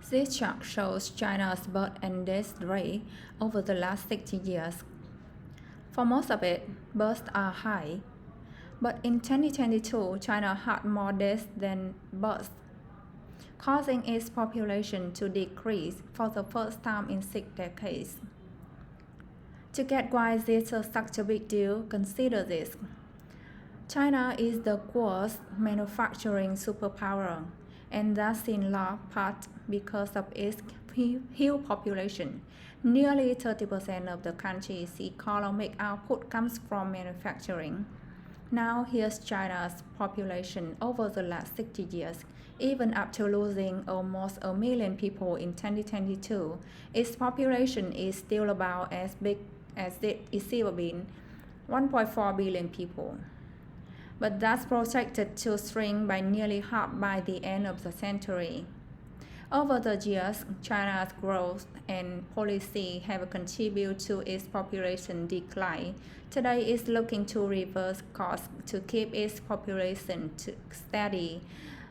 This chart shows China's birth and death rate over the last 60 years. For most of it, births are high. But in 2022, China had more deaths than births, causing its population to decrease for the first time in 6 decades. To get why this is such a big deal, consider this. China is the world's manufacturing superpower, and that's in large part because of its huge population. Nearly 30% of the country's economic output comes from manufacturing. Now here's China's population over the last 60 years. Even after losing almost a million people in 2022, its population is still about as big as it's ever been, 1.4 billion people. But that's projected to shrink by nearly half by the end of the century. Over the years, China's growth and policy have contributed to its population decline. Today it's looking to reverse course to keep its population steady.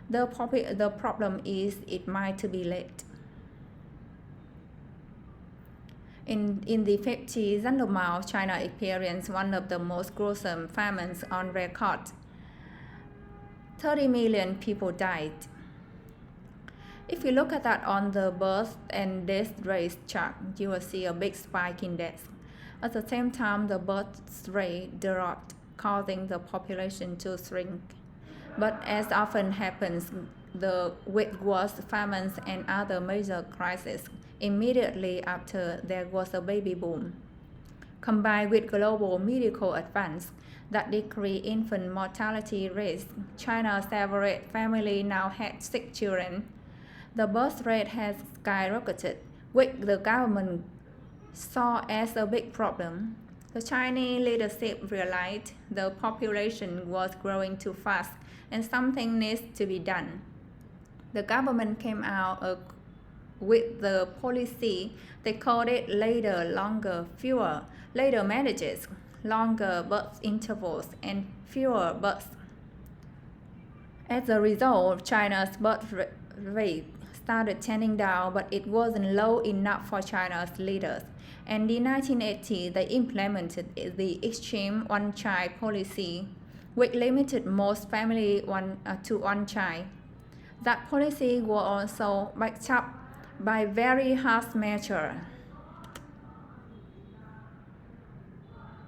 The problem is it might be late. In the 50s and Mao, China experienced one of the most gruesome famines on record. 30 million people died. If you look at that on the birth and death rate chart, you will see a big spike in deaths. At the same time, the birth rate dropped, causing the population to shrink. But as often happens with wars, famines, and other major crises, immediately after there was a baby boom. Combined with global medical advance that decrease infant mortality rates, China's average family now has 6 children. The birth rate has skyrocketed, which the government saw as a big problem. The Chinese leadership realized the population was growing too fast and something needs to be done. The government came out with the policy. They called it later, longer, fewer, later marriages, longer birth intervals, and fewer births. As a result, China's birth rate started trending down, but it wasn't low enough for China's leaders. And in 1980, they implemented the extreme one-child policy, which limited most families to one child. That policy was also backed up by very harsh measures,